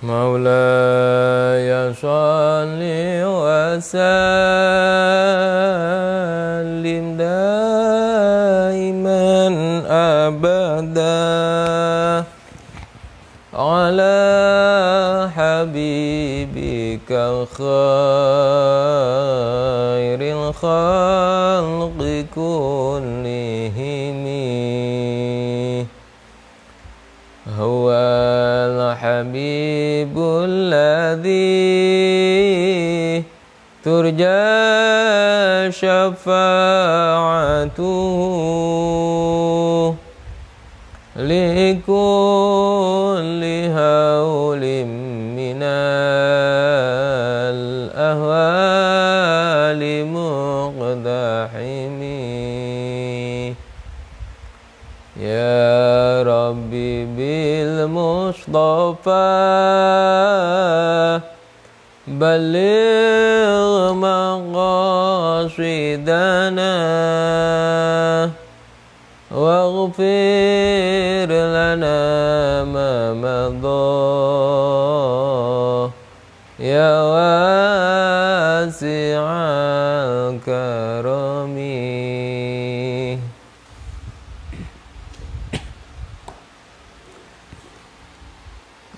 مولاي صل وسلم دائما أبدا على حبيبك خير الخلق كلهم هو الحبيب الذي ترجى شفاعته لكل هول من الأهوال مقتحم يا ربي بالمصطفى بلغ مقاصدنا واغفر لنا ما مضى يا واسع الكرم.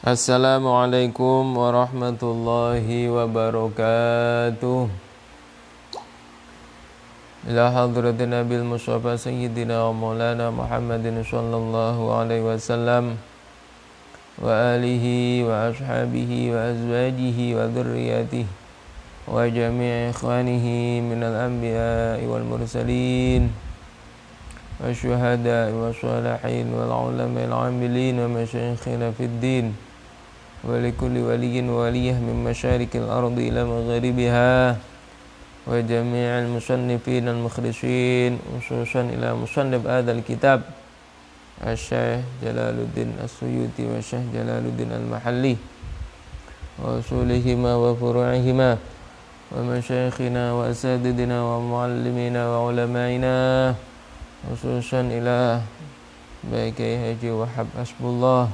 Assalamualaikum warahmatullahi wabarakatuh. Ila hadratin Nabil Mustafa Sayyidina wa Maulana Muhammadin sallallahu alaihi wasallam wa alihi wa ashabihi wa azwajihi wa dhurriyyatihi wa jami'i ikhwanihi minal anbiya'i wal mursalin wa syuhada'i wa shalihin wal ulama'il amilin wa masyayikhina fid din wa likulli waliyyin waliyah min masyarikil ardi ila magharibiha wa jami'al musannifin al-mukhlisin khususan ila musannif hadzal kitab Asy-Syaikh Jalaluddin As-Suyuti wa Syekh Jalaluddin Al-Mahalli wa usulihima wa furu'ihima wa masyayikhina wa asatidina wa muallimina wa ulama'ina khususan ila Baiki Haji Wahab Hasbullah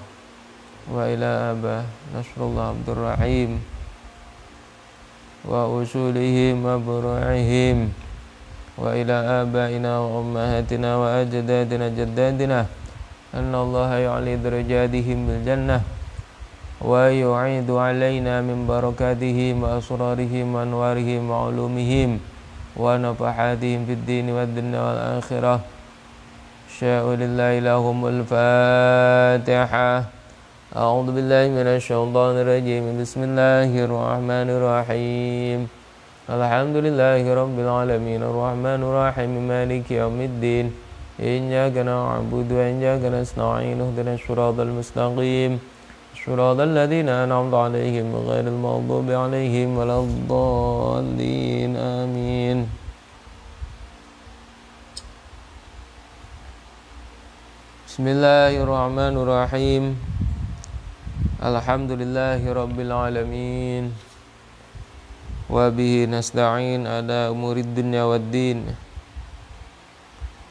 wa ila Abah Nasrullah Abdur Rahim wa usulihim wa buru'ihim wa ila abaina wa ummahatina wa ajdadina jaddadina anna Allah yu'li darajatihim bil jannah wa yu'idu alaina min barakatihim wa asrarihim wa anwarihim wa ulumihim wa nafahatihim fid dini wad dunya wal akhirah. Sya'u lillahi lahumul Fatihah. A'udzu billahi minasy syaithanir rajim. Bismillahirrahmanirrahim. Alhamdulillahi rabbil alamin arrahmanir rahim maliki yaumiddin. Iyyaka na'budu wa iyyaka nasta'in ihdinas siratal mustaqim. Siratal ladzina an'amta 'alaihim ghairil maghdubi 'alaihim waladdallin. Amin. Bismillahirrahmanirrahim. Alhamdulillahi rabbil alamin wa bihi nasta'in ala umurid dunya waddin.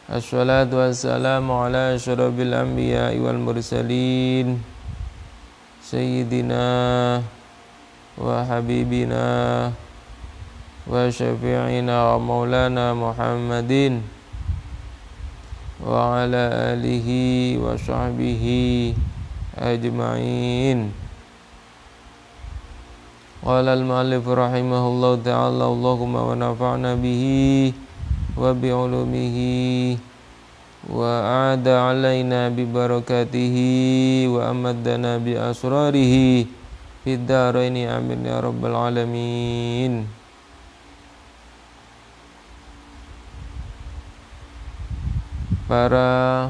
Assalatu wassalamu ala asyrafil anbiya'i wal mursalin sayyidina wa habibina wa syafi'ina wa maulana Muhammadin wa ala alihi wa sahbihi ajma'in. Qala al-mu'allif rahimahullahu ta'ala Allahumma wa nafa'na bihi wa bi'ulumihi wa a'ada alaina bi barakatihi wa amaddana bi asrarihi fid daraini amin ya rabbal alamin. Para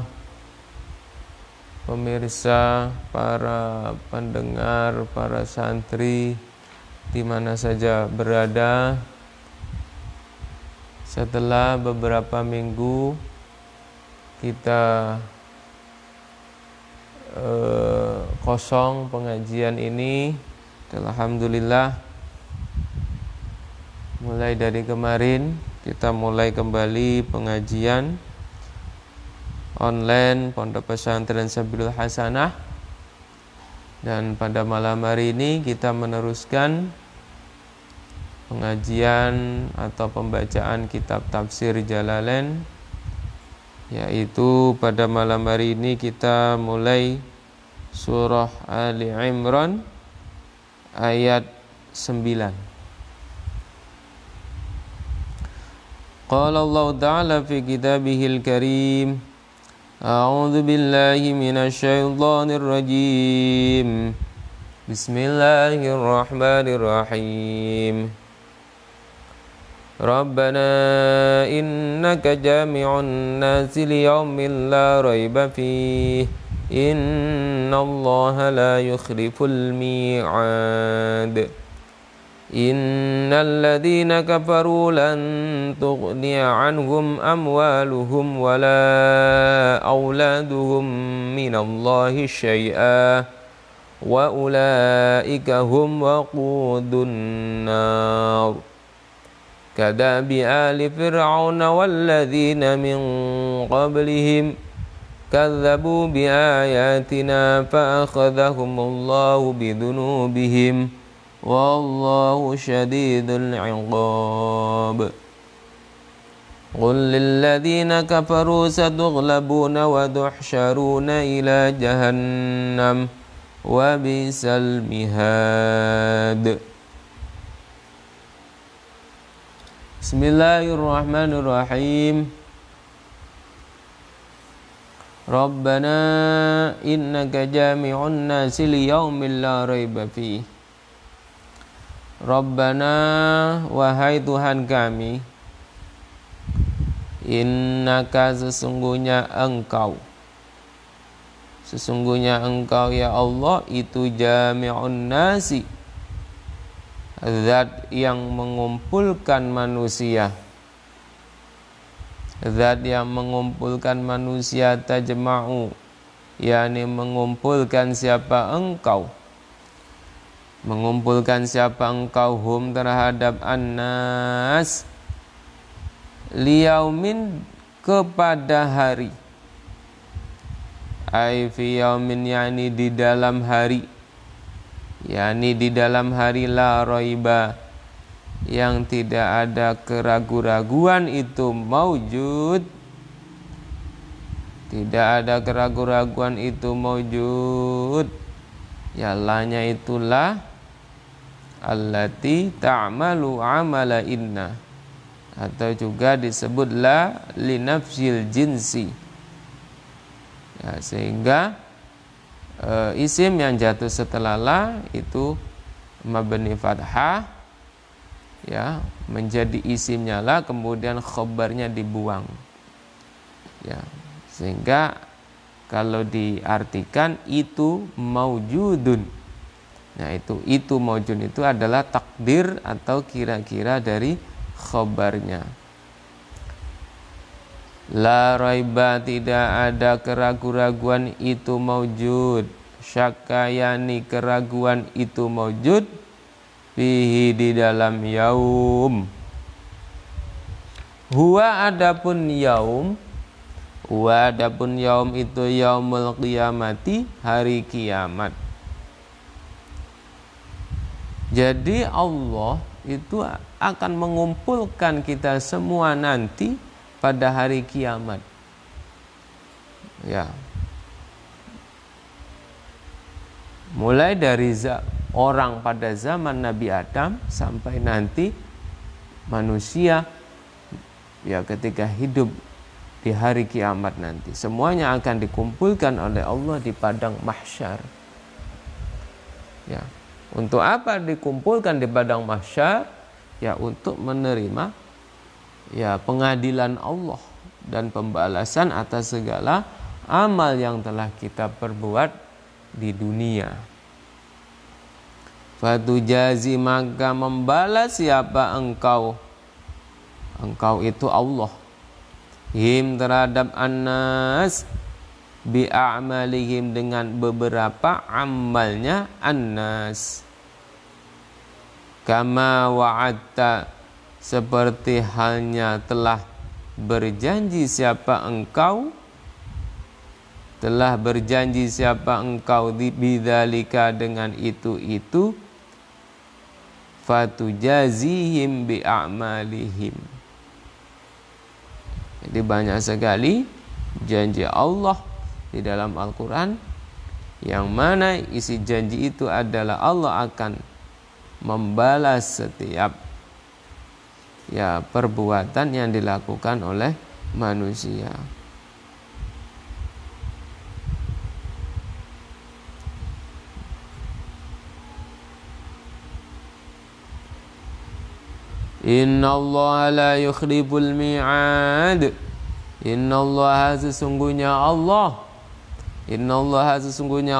pemirsa, para pendengar, para santri di mana saja berada, setelah beberapa minggu kita kosong pengajian ini, alhamdulillah mulai dari kemarin kita mulai kembali pengajian online Pondok Pesantren Sabilul Hasanah Dan pada malam hari ini kita meneruskan pengajian atau pembacaan kitab tafsir Jalalain, yaitu pada malam hari ini kita mulai surah Ali Imran ayat 9. Qala Allah Ta'ala fi kitabihil karim, A'udzu billahi minasy syaithanir rajim. Bismillahirrahmanirrahim. Rabbana innaka jami'un nasi liyaumin la raiba fihi innallaha la yukhliful mi'ad. Innal ladzina kafaru lan tughniya anhum amwaluhum wala auladuhum minallahi syai'a wa ulaika hum waqudun nar. Kadabi ali fir'auna walladzina min qablihim kadzabu biayatina fa akhadhahumullahu bidunubihim wallahu syadidul iqab. Qul lilladzina kafaru satughlabuna wa tuhsyaruna ila jahannam wa bisal mihad. Bismillahirrahmanirrahim. Rabbana innaka jami'un nasi liyaumin la raiba fihi. Rabbana, wahai Tuhan kami, innaka sesungguhnya engkau ya Allah itu jami'un nasi, zat yang mengumpulkan manusia, tajma'u, yakni mengumpulkan siapa engkau, hum terhadap annas, liyaumin kepada hari, ai fi yaumin yakni di dalam hari, la raiba, yang tidak ada keraguan-raguan itu maujud, ya lanya itulah allati ta'malu amala inna, atau juga disebut la linafsil jinsi, ya, sehingga isim yang jatuh setelah la itu mabni fathah, ya, menjadi isimnya la, kemudian khobarnya dibuang, ya, sehingga kalau diartikan itu maujudun. Nah, itu maujud itu adalah takdir atau kira-kira dari khobarnya. La raiba, tidak ada keraguan-raguan itu maujud. Syakayani, keraguan itu maujud. Fihi, di dalam yaum. Huwa adapun yaum itu yaumul qiyamati, hari kiamat. Jadi Allah itu akan mengumpulkan kita semua nanti pada hari kiamat. Ya. Mulai dari orang pada zaman Nabi Adam sampai nanti manusia, ya, ketika hidup di hari kiamat nanti, semuanya akan dikumpulkan oleh Allah di padang mahsyar. Ya. Untuk apa dikumpulkan di padang mahsyar? Ya, untuk menerima, ya, pengadilan Allah dan pembalasan atas segala amal yang telah kita perbuat di dunia. Fatujazi, maka membalas siapa engkau itu Allah, him terhadap annas, bi'amalihim dengan beberapa amalnya annas, kama wa'adta, seperti halnya telah berjanji siapa engkau telah berjanji siapa engkau bidzalika dengan itu fatujazihim bi'amalihim. Jadi banyak sekali janji Allah di dalam Al-Quran, yang mana isi janji itu adalah Allah akan membalas setiap perbuatan yang dilakukan oleh manusia. Innallaha la yukhliful mi'ad. Innallaha sesungguhnya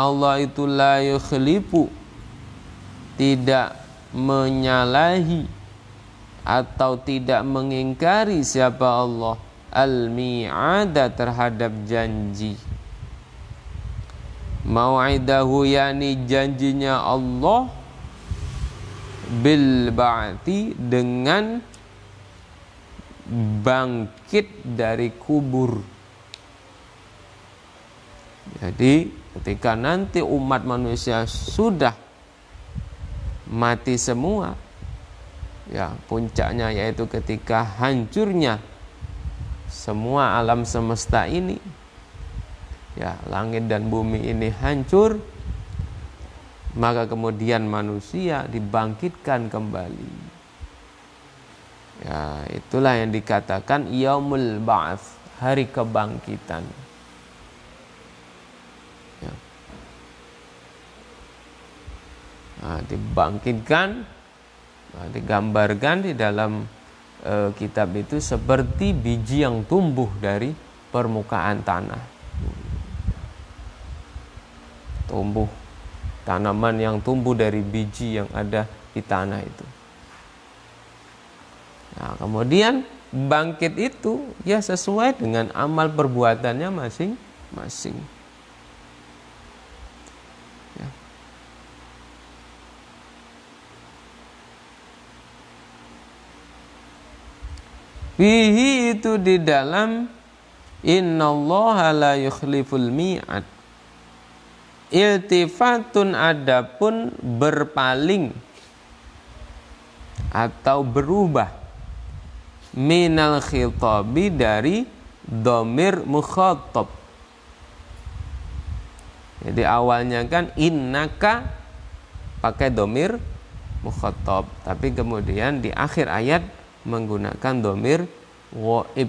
Allah itu la yukhlifu, tidak menyalahi atau tidak mengingkari siapa Allah al-mi'ada, terhadap janji. Mau'idahu, yani janjinya Allah, bil ba'ti, dengan bangkit dari kubur. Jadi ketika nanti umat manusia sudah mati semua, puncaknya yaitu ketika hancurnya semua alam semesta ini, langit dan bumi ini hancur, maka kemudian manusia dibangkitkan kembali. Itulah yang dikatakan yaumul ba'ats, hari kebangkitan. Dibangkitkan, digambarkan di dalam kitab itu seperti biji yang tumbuh dari permukaan tanah. Tanaman yang tumbuh dari biji yang ada di tanah itu. Kemudian bangkit itu sesuai dengan amal perbuatannya masing-masing. Fihi, itu di dalam innallaha la yukhliful mi'ad. Iltifatun, adapun berpaling atau berubah, minal khitabi, dari dhamir mukhatab. Jadi awalnya kan innaka pakai dhamir mukhatab, tapi kemudian di akhir ayat menggunakan dhamir ghaib,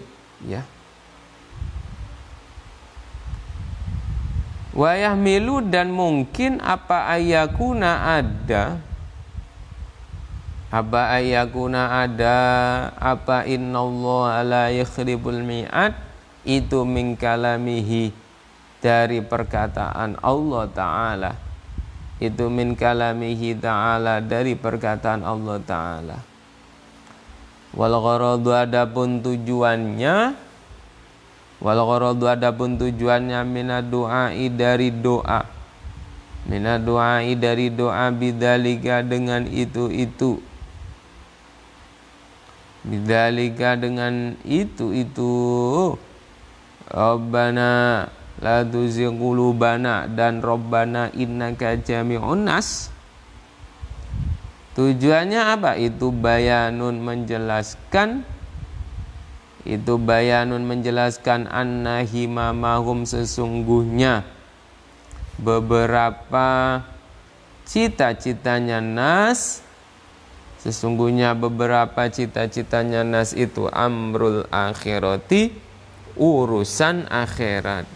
wa yahmilu, dan mungkin apa ayakuna ada apa innallaha la yukhliful mi'ad, itu min kalamihi, dari perkataan Allah Ta'ala, itu min kalamihi ta'ala, dari perkataan Allah Ta'ala. Wal gharadu, adapun tujuannya minad du'ai, dari doa, bidzalika, dengan itu Rabbana la tuzigh qulubana, dan Rabbana innaka jami'un nas. Tujuannya apa? Itu bayanun menjelaskan anna himamahum, sesungguhnya beberapa cita-citanya nas, itu amrul akhirati, urusan akhirat.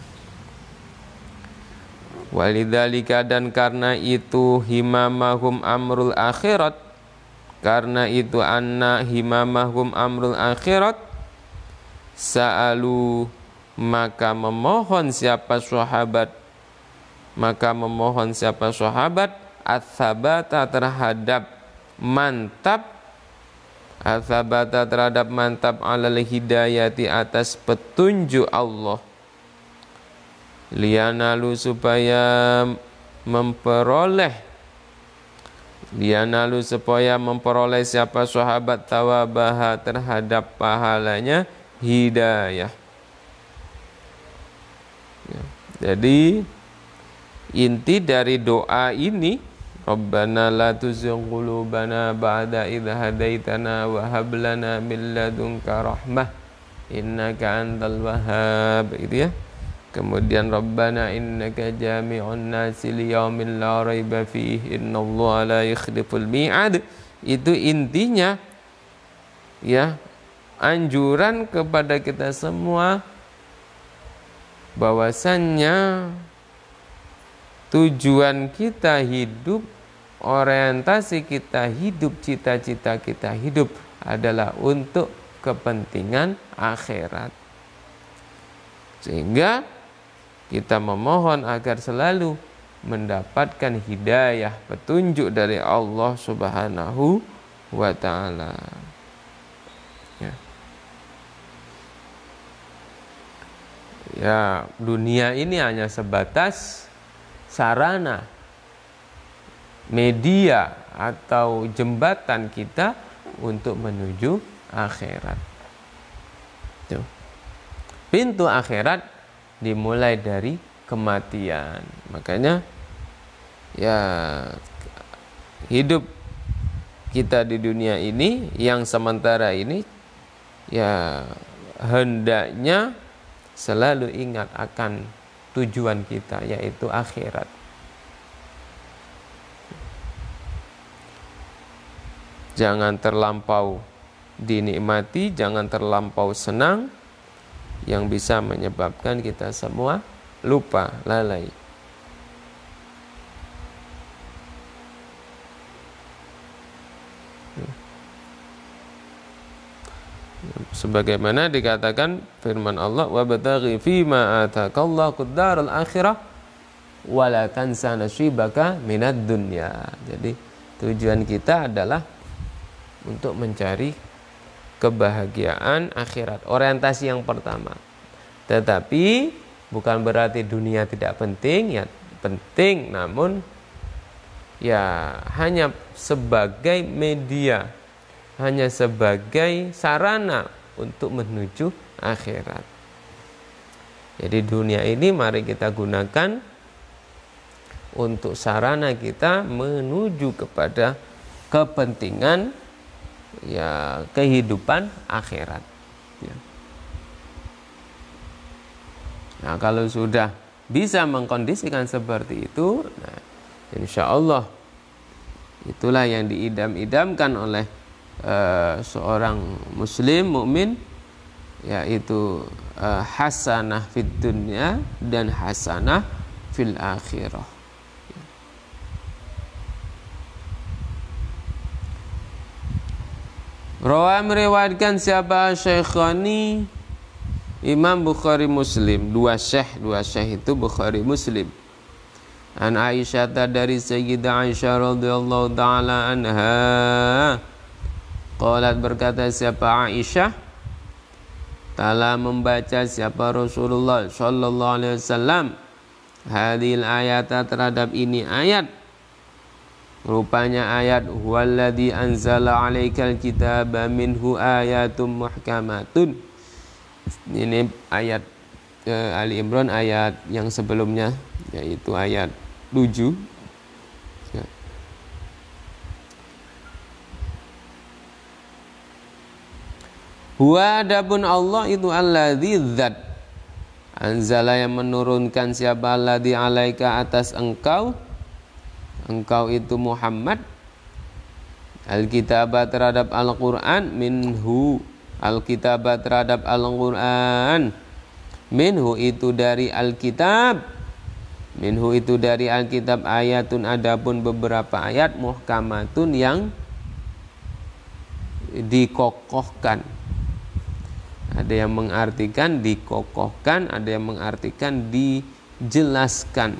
Walidzalika, dan karena itu himamahum amrul akhirat, karena itu anna himamahum amrul akhirat, sa'alu, maka memohon siapa sahabat ats-tsabata, terhadap mantap alal hidayati, atas petunjuk Allah, liyanalu, supaya memperoleh siapa sahabat tawabaha, terhadap pahalanya hidayah. Jadi inti dari doa ini, Rabbana la tuzigh qulubana ba'da idh hadaitana wa hab lana min ladunka rahmah innaka antal wahhab, itu ya. Kemudian Rabbana innaka jami'un nasi liyaumin la raiba fihi innallaha la yukhliful mi'ad. Itu intinya ya, anjuran kepada kita semua bahwasannya tujuan kita hidup, orientasi kita hidup, cita-cita kita hidup adalah untuk kepentingan akhirat. Sehingga kita memohon agar selalu mendapatkan hidayah, petunjuk dari Allah Subhanahu wa ta'ala. Ya, dunia ini hanya sebatas sarana, media atau jembatan kita untuk menuju akhirat. Tuh. Pintu akhirat dimulai dari kematian. Makanya ya, hidup kita di dunia ini yang sementara ini ya, hendaknya selalu ingat akan tujuan kita, yaitu akhirat. Jangan terlampau dinikmati, jangan terlampau senang, yang bisa menyebabkan kita semua lupa, lalai. Sebagaimana dikatakan firman Allah, wabtaghi fima atakallahu ad-darul akhirah wa la tansa nasibaka minad dunya. Jadi tujuan kita adalah untuk mencari kebahagiaan akhirat, orientasi yang pertama. Tetapi bukan berarti dunia tidak penting, ya penting, namun ya hanya sebagai media, hanya sebagai sarana untuk menuju akhirat. Jadi dunia ini mari kita gunakan untuk sarana kita menuju kepada kepentingan ya kehidupan akhirat. Ya. Nah, kalau sudah bisa mengkondisikan seperti itu, nah, insya Allah itulah yang diidam-idamkan oleh seorang muslim mukmin, yaitu hasanah fid dunya dan hasanah fil akhirah. Rawa meriwayatkan siapa? Syekhani, Imam Bukhari Muslim. Dua syekh itu Bukhari Muslim. An Aisyah, dari Sayyidah Aisyah radhiyallahu taala anha, qalat, berkata siapa Aisyah, telah membaca siapa Rasulullah sallallahu alaihi wasallam hadhil ayata, terhadap ini ayat, rupanya ayat huwallazi anzala 'alaikal kitaba minhu ayatum muhkamatun. Ini ayat Ali Imran, ayat yang sebelumnya, yaitu ayat 7. Ya. Huwa, adapun Allah itu alladzi dzat anzala, yang menurunkan siapa, alladzi alaika, atas engkau itu Muhammad, al-kitabah, terhadap Al-Quran, minhu, al-kitabah, terhadap Al-Quran, minhu, itu dari Alkitab, minhu, itu dari Alkitab, ayatun, adapun beberapa ayat, muhkamatun, yang dikokohkan. Ada yang mengartikan dikokohkan, ada yang mengartikan dijelaskan.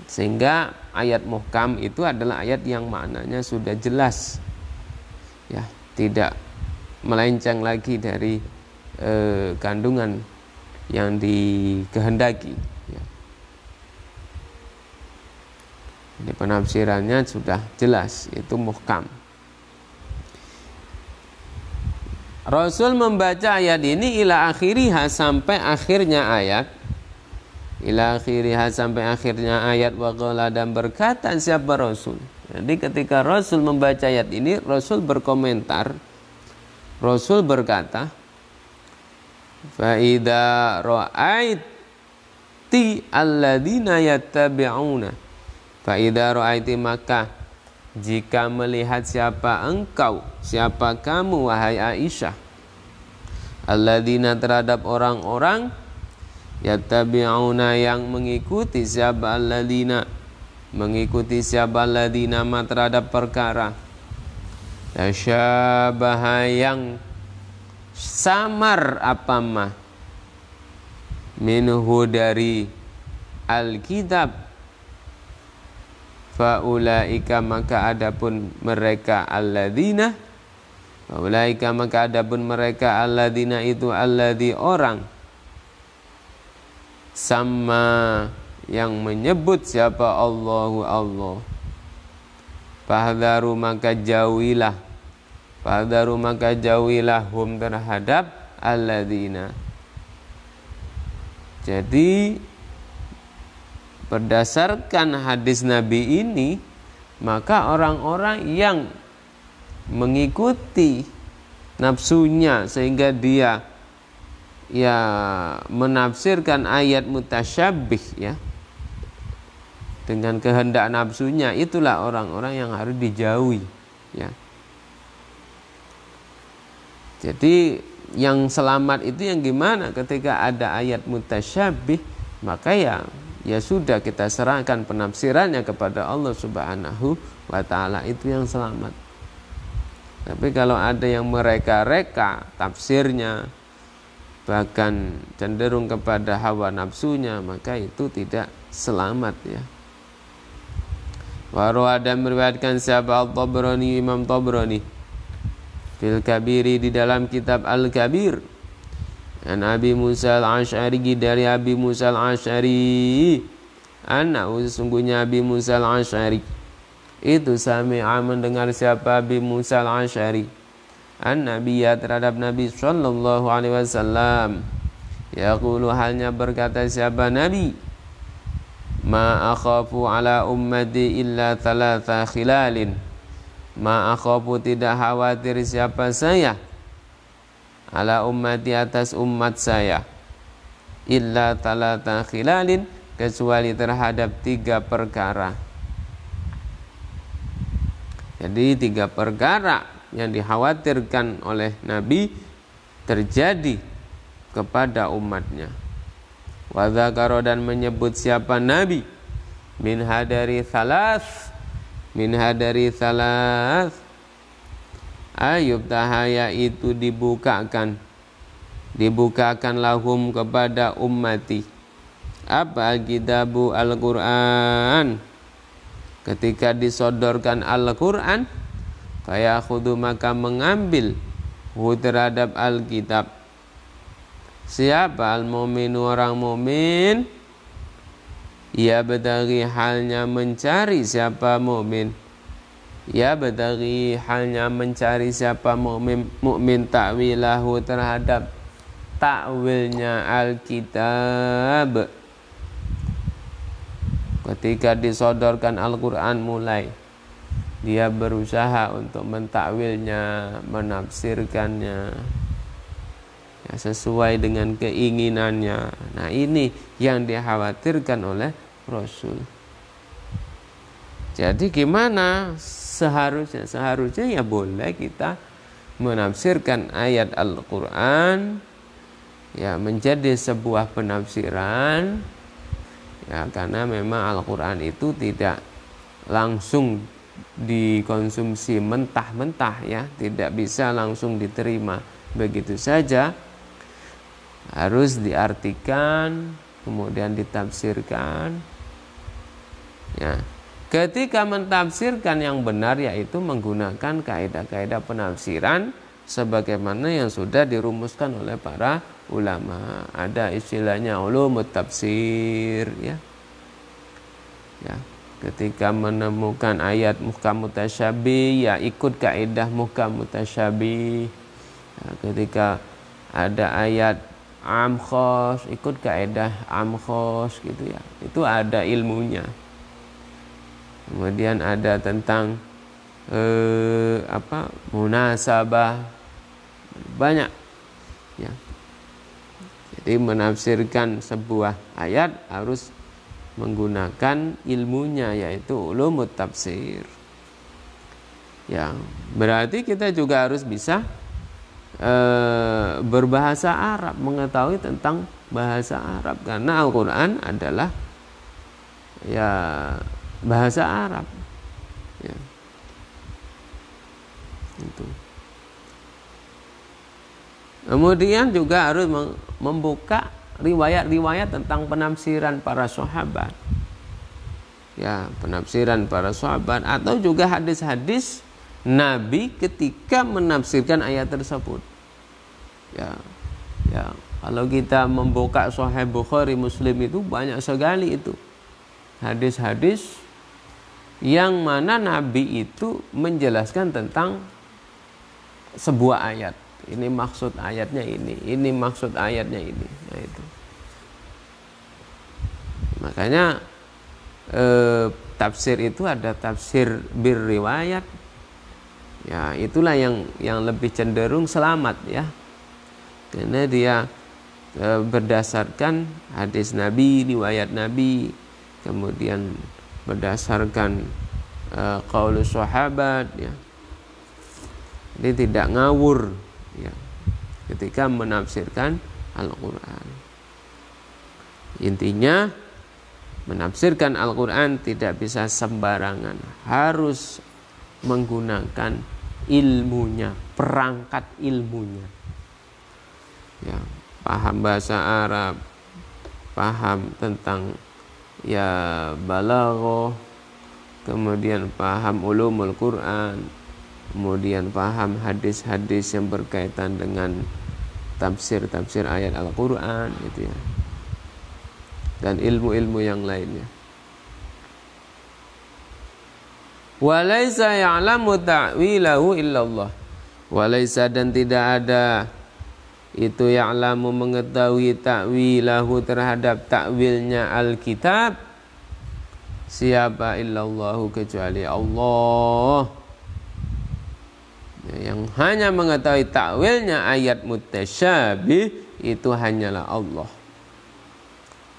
Sehingga ayat muhkam itu adalah ayat yang maknanya sudah jelas, ya, tidak melenceng lagi dari kandungan yang dikehendaki. Ya. Jadi penafsirannya sudah jelas, itu muhkam. Rasul membaca ayat ini ila akhiriha, sampai akhirnya ayat. ila akhiriha, sampai akhirnya ayat. Wa qala, dan berkata siapa Rasul. Jadi ketika Rasul membaca ayat ini, Rasul berkomentar. Rasul berkata, fa idza ra'aiti alladzina yattabi'una, fa idza ra'aiti, maka jika melihat siapa engkau, siapa kamu wahai Aisyah, alladzina, terhadap orang-orang, yattabi'una, yang mengikuti, siapa alladzina, mengikuti siapa alladzina, ma, terhadap perkara, tasyabaha, yang samar apa ma, minhu, dari Alkitab, faulaika, maka adapun mereka alladzina, faulaika, maka adapun mereka alladzina itu alladzi, orang, sama, yang menyebut siapa Allahu, Allah. Fahdharu, maka jauhilah, fahdharu, maka jauhilah, hum, terhadap alladzina. Jadi berdasarkan hadis Nabi ini, maka orang-orang yang mengikuti nafsunya sehingga dia menafsirkan ayat mutasyabih dengan kehendak nafsunya, itulah orang-orang yang harus dijauhi ya. Jadi yang selamat itu yang gimana? Ketika ada ayat mutasyabih, maka ya sudah, kita serahkan penafsirannya kepada Allah Subhanahu wa ta'ala, itu yang selamat. Tapi kalau ada yang mereka-reka tafsirnya, bahkan cenderung kepada hawa nafsunya, maka itu tidak selamat ya. Waru, ada meriwayatkan siapa Al-Tabrani, Imam Tabrani, fil Kabiri, di dalam kitab Al-Kabir, an Abi Musa al-Asy'ari, dari Abi Musa al-Asy'ari, sesungguhnya Abi Musa al-Asy'ari itu sami'a, mendengar siapa Abi Musa al-Asy'ari, an-Nabiyya, terhadap Nabi sallallahu alaihi wasallam, yaqulu, halnya berkata siapa Nabi, ma akhafu ala ummati illa thalatha khilalin, ma akhafu, tidak khawatir siapa saya, ala ummati, atas umat saya, illa thalatha khilalin, kecuali terhadap 3 perkara. Jadi 3 perkara yang dikhawatirkan oleh Nabi terjadi kepada umatnya. Wa dzakara, dan menyebut siapa Nabi, min hadari thalath, ayub tahaya, itu dibukakan lahum, kepada ummati, apa, Alkitabu, Al-Quran. Ketika disodorkan Al-Quran, fayakhudhu, maka mengambil, hu, terhadap Alkitab, siapa? Al-mu'minu, orang mu'min, ya bedagi, halnya mencari siapa mu'min, ya bedagi, halnya mencari siapa mu'min, ta'wilahu, terhadap ta'wilnya Alkitab. Ketika disodorkan Al-Quran, mulai dia berusaha untuk mentakwilnya, menafsirkannya ya, sesuai dengan keinginannya. Nah, ini yang dikhawatirkan oleh Rasul. Jadi gimana seharusnya? Seharusnya ya boleh kita menafsirkan ayat Al-Quran ya menjadi sebuah penafsiran ya, karena memang Al-Quran itu tidak langsung dikonsumsi mentah-mentah ya, tidak bisa langsung diterima begitu saja, harus diartikan kemudian ditafsirkan ya. Ketika mentafsirkan yang benar, yaitu menggunakan kaidah-kaidah penafsiran sebagaimana yang sudah dirumuskan oleh para ulama. Ada istilahnya ulumut tafsir ya. Ya, ketika menemukan ayat muhkam mutasyabih, ya ikut kaidah muhkam mutasyabih. Ya, ketika ada ayat am khos, ikut kaidah am khos gitu ya. Itu ada ilmunya. Kemudian ada tentang munasabah, banyak ya. Jadi menafsirkan sebuah ayat harus menggunakan ilmunya, yaitu ulumut tafsir. Ya, berarti kita juga harus bisa berbahasa Arab, mengetahui tentang bahasa Arab, karena Al-Quran adalah ya bahasa Arab ya. Itu. Kemudian juga harus membuka riwayat-riwayat tentang penafsiran para sahabat ya, penafsiran para sahabat, atau juga hadis-hadis Nabi ketika menafsirkan ayat tersebut. Ya, kalau kita membuka Sahih Bukhari, Muslim itu banyak sekali itu hadis-hadis yang mana Nabi itu menjelaskan tentang sebuah ayat. Ini maksud ayatnya ini maksud ayatnya ini. Nah itu. Makanya tafsir itu ada tafsir birriwayat. Ya, itulah yang lebih cenderung selamat ya. Karena dia berdasarkan hadis Nabi, riwayat Nabi, kemudian berdasarkan qaulus sahabat ya. Jadi tidak ngawur ya ketika menafsirkan Al-Qur'an. Intinya menafsirkan Al-Qur'an tidak bisa sembarangan, harus menggunakan ilmunya, perangkat ilmunya. Ya, paham bahasa Arab, paham tentang ya balaghah, kemudian paham ulumul Quran, kemudian paham hadis-hadis yang berkaitan dengan tafsir-tafsir ayat Al-Quran gitu ya, dan ilmu-ilmu yang lainnya. Walaisa ya'lamu ta'wilahu illallah. Walaisa, dan tidak ada itu ya'lamu mengetahui ta'wilahu terhadap ta'wilnya Alkitab, siapa illallahu kecuali Allah. Yang hanya mengetahui ta'wilnya ayat mutasyabih itu hanyalah Allah.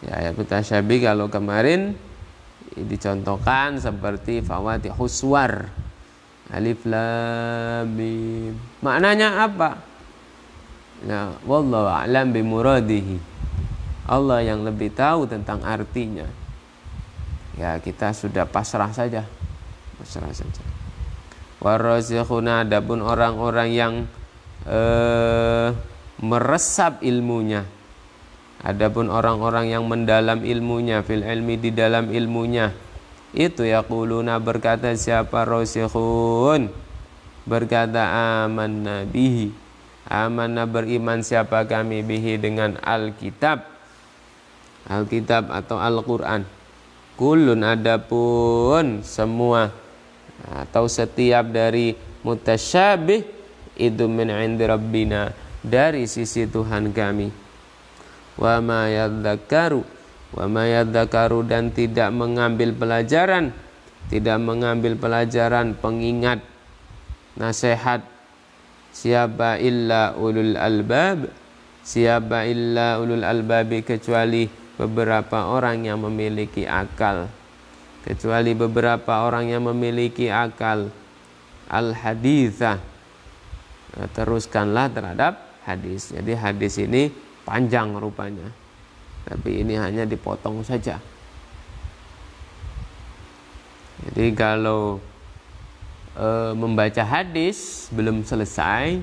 Ya, ayat mutasyabih kalau kemarin dicontohkan seperti Fawatihus Suwar, Alif Lam Mim. Maknanya apa? Ya, wallahu a'lam bimuradihi. Allah yang lebih tahu tentang artinya. Ya, kita sudah pasrah saja. Warasikhuna, adapun orang-orang yang meresap ilmunya, adapun orang-orang yang mendalam ilmunya, fil ilmi, di dalam ilmunya, itu yaquluna, berkata siapa rasikhun, berkata amanna bihi, amanna beriman siapa kami, bihi dengan Alkitab, Alkitab atau Al-Quran, kulun adapun semua atau setiap dari mutasyabih itu min 'indi rabbina, dari sisi Tuhan kami. Wa ma yadzakaru dan tidak mengambil pelajaran pengingat nasihat siapa illa ulul albab, siapa illa ulul albab, kecuali beberapa orang yang memiliki akal, kecuali beberapa orang yang memiliki akal. Al-haditsah, teruskanlah terhadap hadis. Jadi hadis ini panjang rupanya, tapi ini hanya dipotong saja. Jadi kalau membaca hadis belum selesai,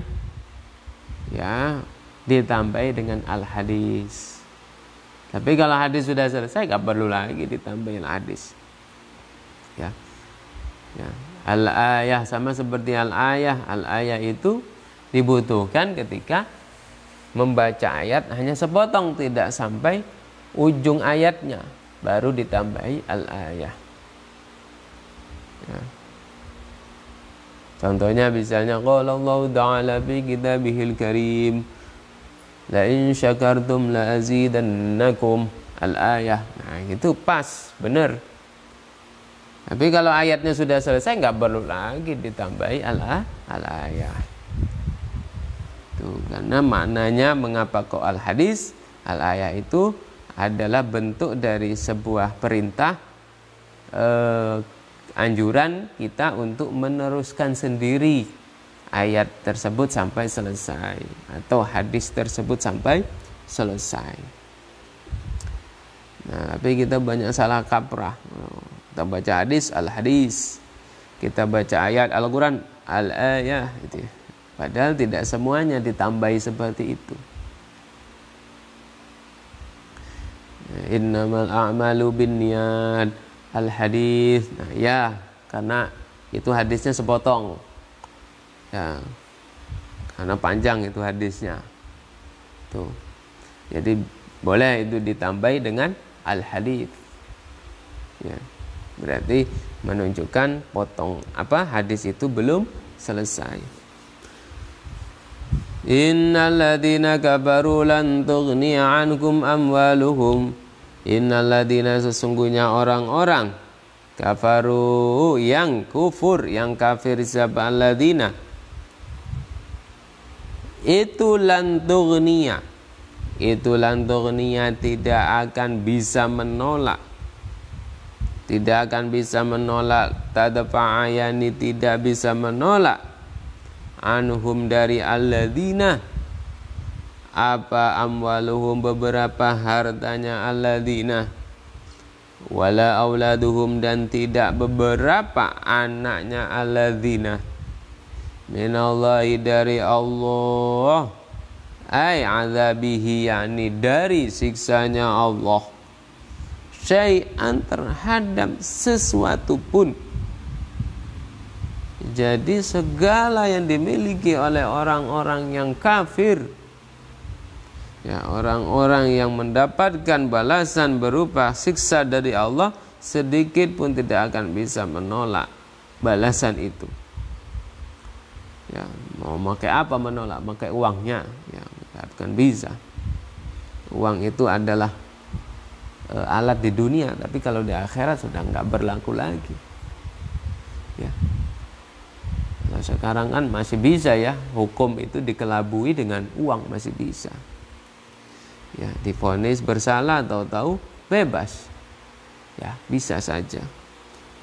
ya ditambahi dengan al-hadis. Tapi kalau hadis sudah selesai, gak perlu lagi ditambahin hadis. Ya. Al-ayah sama seperti al-ayah. Al-ayah itu dibutuhkan ketika membaca ayat hanya sepotong, tidak sampai ujung ayatnya, baru ditambahi al-ayah. Ya. Contohnya misalnya qala Allah ta'ala fi kitabihil karim, La in syakartum la azidannakum al-ayah. Nah, itu pas, benar. Tapi kalau ayatnya sudah selesai nggak perlu lagi ditambahi al-ayah. Tuh, karena maknanya mengapa kok al-hadis, al-ayah itu adalah bentuk dari sebuah perintah, anjuran kita untuk meneruskan sendiri ayat tersebut sampai selesai atau hadis tersebut sampai selesai. Nah, tapi kita banyak salah kaprah. Kita baca hadis al-hadis, kita baca ayat Al-Quran al-ayah gitu ya. Padahal tidak semuanya ditambahi seperti itu. Innamal a'malu binniyat al-hadis. Nah, ya, karena itu hadisnya sepotong. Ya. Karena panjang itu hadisnya. Tuh. Jadi boleh itu ditambahi dengan al-hadis. Ya. Berarti menunjukkan hadis itu belum selesai. Innal ladzina kafaru lan tughniya ankum amwaluhum. Innal ladzina, sesungguhnya orang-orang kafaru yang kufur, yang kafir, siapa alladzina? Itu lan tughniya. Itu lan tughniya tidak akan bisa menolak. Tidak akan bisa menolak, tadfa'ayani, tidak bisa menolak, anhum dari alladzina, apa amwaluhum, beberapa hartanya alladzina, wala auladuhum, dan tidak beberapa anaknya alladzina, minallahi, dari Allah, ay azabihi, yakni dari siksanya Allah, syai'an, terhadap sesuatu pun. Jadi segala yang dimiliki oleh orang-orang yang kafir, ya, orang-orang yang mendapatkan balasan berupa siksa dari Allah, sedikit pun tidak akan bisa menolak balasan itu. Ya, mau pakai apa menolak? Pakai uangnya, ya, akan bisa. Uang itu adalah alat di dunia, tapi kalau di akhirat sudah nggak berlaku lagi. Ya. Nah, sekarang kan masih bisa ya, hukum itu dikelabui dengan uang, masih bisa. Ya, divonis bersalah, tahu-tahu bebas. Ya, bisa saja.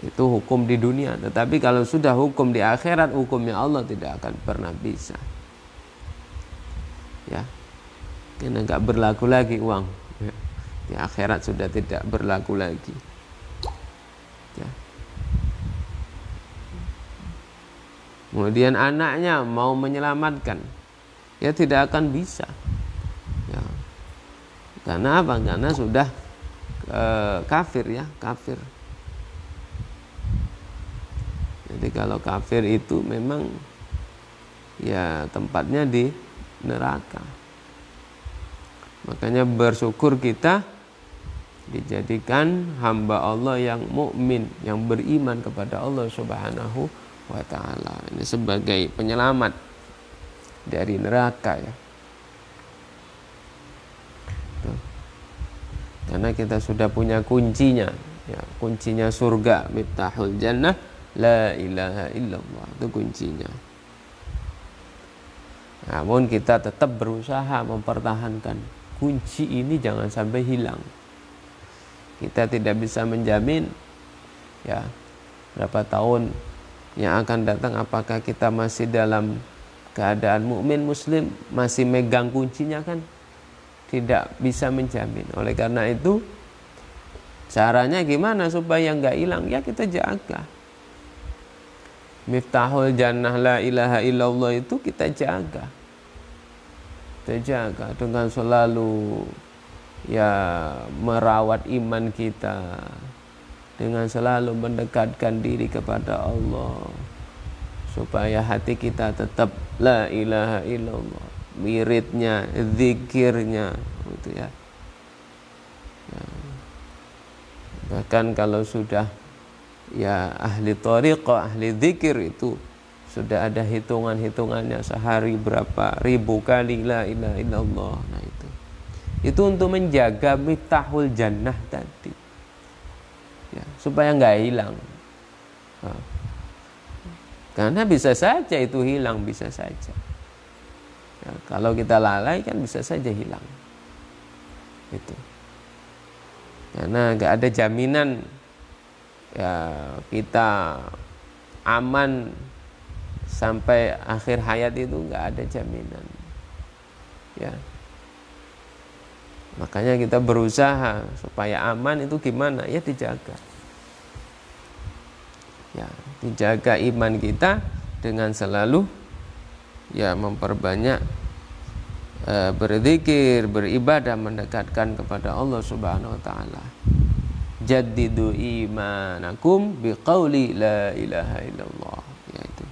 Itu hukum di dunia. Tetapi kalau sudah hukum di akhirat, hukumnya Allah tidak akan pernah bisa. Ya, karena nggak berlaku lagi uang. Ya. Di akhirat sudah tidak berlaku lagi. Ya. Kemudian anaknya mau menyelamatkan, ya tidak akan bisa. Ya. Karena apa? Karena sudah kafir, ya, kafir. Jadi kalau kafir itu memang ya tempatnya di neraka. Makanya bersyukur kita dijadikan hamba Allah yang mukmin, yang beriman kepada Allah Subhanahu wa ta'ala. Ini sebagai penyelamat dari neraka, ya. Tuh. Karena kita sudah punya kuncinya, ya, kuncinya surga, miftahul jannah, la ilaha illallah, itu kuncinya. Namun kita tetap berusaha mempertahankan kunci ini jangan sampai hilang. Kita tidak bisa menjamin, ya, berapa tahun yang akan datang apakah kita masih dalam keadaan mukmin muslim, masih megang kuncinya, kan tidak bisa menjamin. Oleh karena itu caranya gimana supaya nggak hilang? Ya kita jaga. Miftahul jannah la ilaha illallah itu kita jaga. Kita jaga dengan selalu, ya, merawat iman kita, dengan selalu mendekatkan diri kepada Allah, supaya hati kita tetap la ilaha illallah, wiridnya, zikirnya, gitu ya. Ya. Bahkan kalau sudah, ya, ahli thariqah, ahli zikir itu Sudah ada hitungannya sehari berapa ribu kali la ilaha illallah. Nah itu untuk menjaga miftahul jannah tadi, ya, supaya nggak hilang. Nah, karena bisa saja itu hilang, bisa saja. Ya, kalau kita lalai kan bisa saja hilang. Itu. Karena nggak ada jaminan ya kita aman sampai akhir hayat, itu nggak ada jaminan. Ya. Makanya kita berusaha supaya aman itu gimana? Ya dijaga. Ya, dijaga iman kita dengan selalu ya memperbanyak berzikir, beribadah, mendekatkan kepada Allah Subhanahu wa taala. Jaddidu imanakum biqauli la ilaha illallah. Yaitu.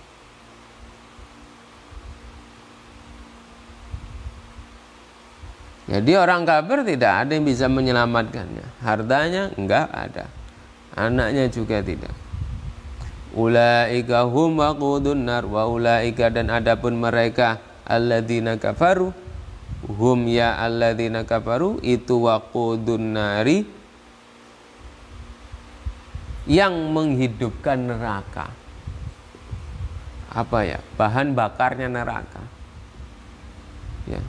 Jadi orang kafir tidak ada yang bisa menyelamatkannya. Hartanya enggak ada. Anaknya juga tidak. Ulaika hum waqudun nar wa ulaika, dan adapun mereka alladzina kafaru, hum ya alladzina kafaru, itu waqudun nari, yang menghidupkan neraka. Apa ya? Bahan bakarnya neraka. Ya.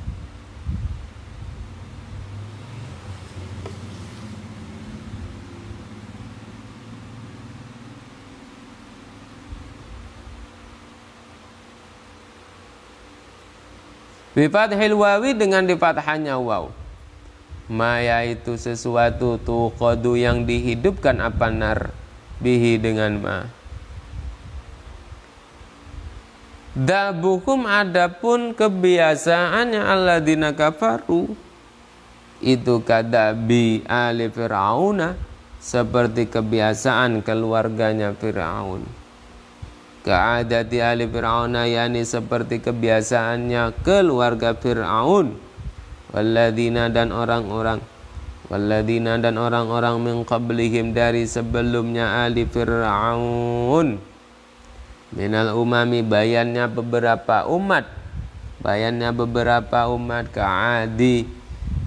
Bifathil wawi, dengan difathahnya waw. Ma, yaitu sesuatu tuqadu yang dihidupkan, apa nar, bihi dengan ma. Dabuhum, adapun kebiasaannya alladzina kafaru, itu kadabi ali fir'auna, seperti kebiasaan keluarganya Fir'aun. Ka'adati ali fir'auna, yani seperti kebiasaannya keluarga Fir'aun. Walladzina, dan orang-orang min qablihim, dari sebelumnya ali Fir'aun. Minal umami, bayannya beberapa umat.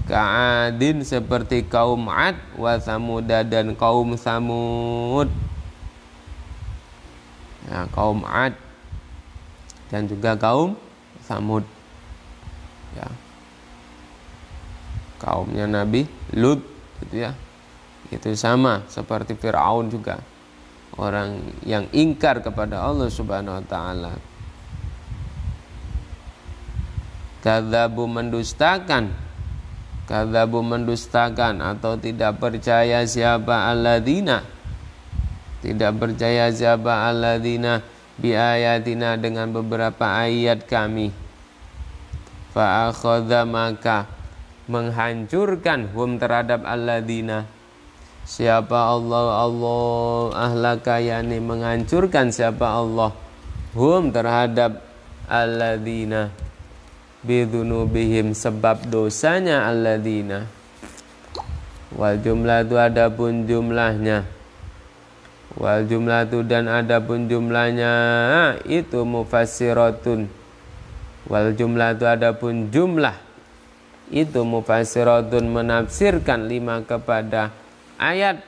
Ka'adin, seperti kaum Ad, wa Samuda, dan kaum Samud. Ya, kaum Ad dan juga kaum Samud. Ya. Kaumnya Nabi Lut, gitu ya. Itu sama seperti Fir'aun juga. Orang yang ingkar kepada Allah Subhanahu wa taala. Kadzabu, mendustakan atau tidak percaya siapa alladzina, bi ayatina, dengan beberapa ayat kami. Fa akhadha, maka menghancurkan, hum, terhadap alladzina, siapa Allah ahlaka, yani menghancurkan siapa Allah, hum, terhadap alladzina, bidunubihim, sebab dosanya alladzina. Wal jumlatu, adapun jumlahnya, wal jumlatu, dan adapun jumlahnya, itu mufassiratun. Wal jumlatu, adapun jumlah itu mufassiratun, menafsirkan, lima, kepada ayat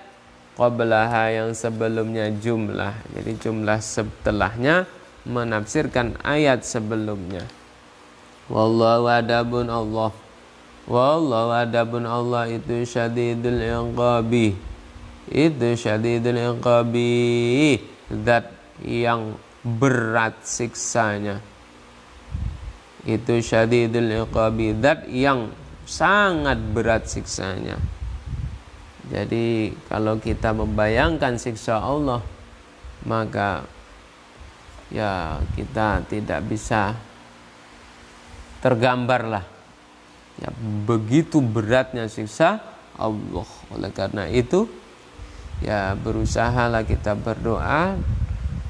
qablaha, yang sebelumnya jumlah. Jadi jumlah setelahnya menafsirkan ayat sebelumnya. Wallahu adabun Allah. Wallahu adabun Allah, itu syadidul iqabi. Itu syadidul iqabi, zat yang berat siksanya. Itu syadidul iqabi, zat yang sangat berat siksanya. Jadi kalau kita membayangkan siksa Allah, maka ya kita tidak bisa tergambarlah ya begitu beratnya siksa Allah. Oleh karena itu ya berusahalah kita berdoa,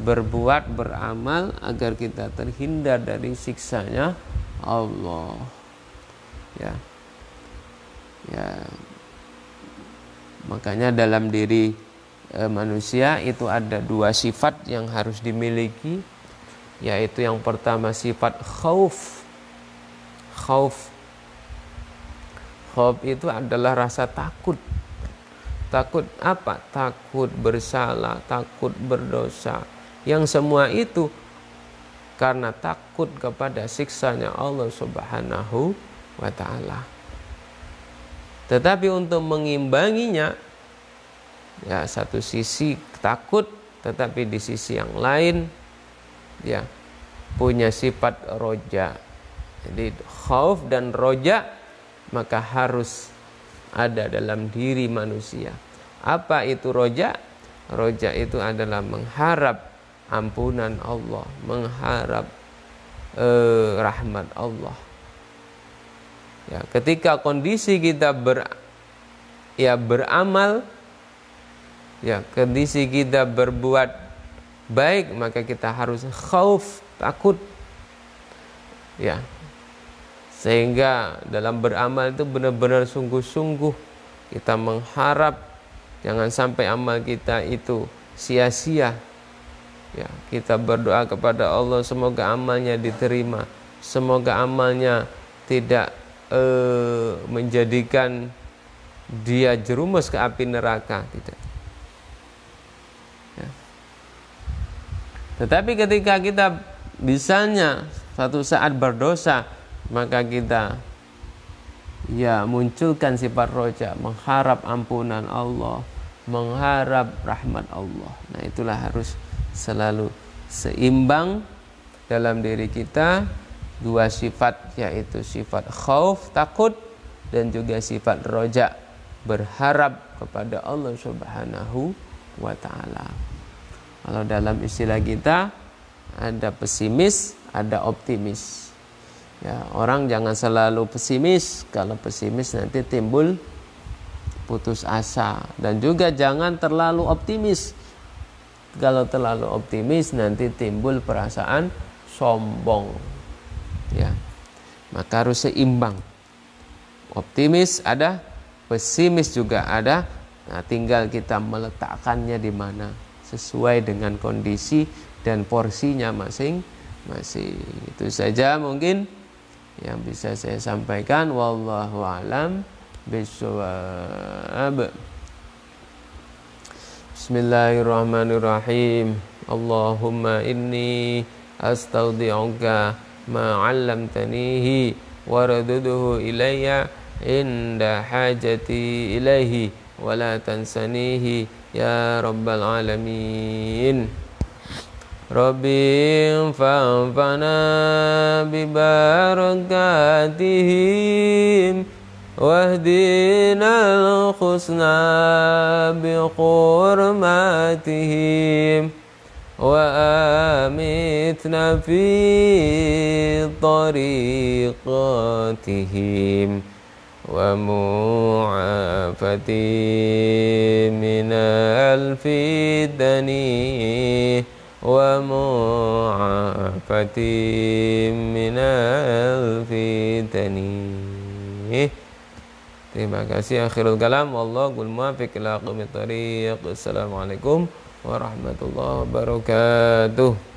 berbuat, beramal agar kita terhindar dari siksanya Allah. Ya. Makanya dalam diri manusia itu ada dua sifat yang harus dimiliki. yaitu yang pertama sifat khauf. Khauf itu adalah rasa takut. Takut apa? Takut bersalah, takut berdosa. Yang semua itu karena takut kepada siksanya Allah Subhanahu wa ta'ala. Tetapi untuk mengimbanginya, ya satu sisi takut, tetapi di sisi yang lain ya punya sifat roja. Jadi khauf dan roja maka harus ada dalam diri manusia. Apa itu roja? Roja itu adalah mengharap ampunan Allah, mengharap rahmat Allah. Ya, ketika kondisi kita beramal, ya kondisi kita berbuat baik, maka kita harus khauf, takut. Ya. Sehingga dalam beramal itu benar-benar sungguh-sungguh kita mengharap jangan sampai amal kita itu sia-sia. Ya, kita berdoa kepada Allah semoga amalnya diterima, semoga amalnya tidak menjadikan dia jerumus ke api neraka, tidak. Ya. Tetapi ketika kita misalnya suatu saat berdosa, maka kita ya munculkan sifat roja, mengharap ampunan Allah, mengharap rahmat Allah. Nah, itulah harus selalu seimbang dalam diri kita dua sifat, yaitu sifat khauf, takut, dan juga sifat roja, berharap kepada Allah Subhanahu wa ta'ala. Kalau dalam istilah kita ada pesimis, ada optimis. Ya, orang jangan selalu pesimis. Kalau pesimis nanti timbul putus asa, dan juga jangan terlalu optimis. Kalau terlalu optimis nanti timbul perasaan sombong. Ya, maka harus seimbang. Optimis ada, pesimis juga ada. Nah, tinggal kita meletakkannya di mana sesuai dengan kondisi dan porsinya masing-masing. Itu saja mungkin yang bisa saya sampaikan. Wallahu a'lam bishawab. Bismillahirrahmanirrahim. Allahumma inni astaudi'uka ma 'allamtanihi waraduduhu ilayya inda hajati ilaihi wa la tansanihi ya rabbal alamin. Rabbi fa'anfa'na bibarakatihim wahdina al-husna biqurmatihim wa amitna fi tariqatihim wa mu'afati minal fitani wa mu'afati minal fitani. Terima kasih. Akhirul kalam, wallahul muwaffiq ila aqwamit thariq. Assalamualaikum warahmatullahi wabarakatuh.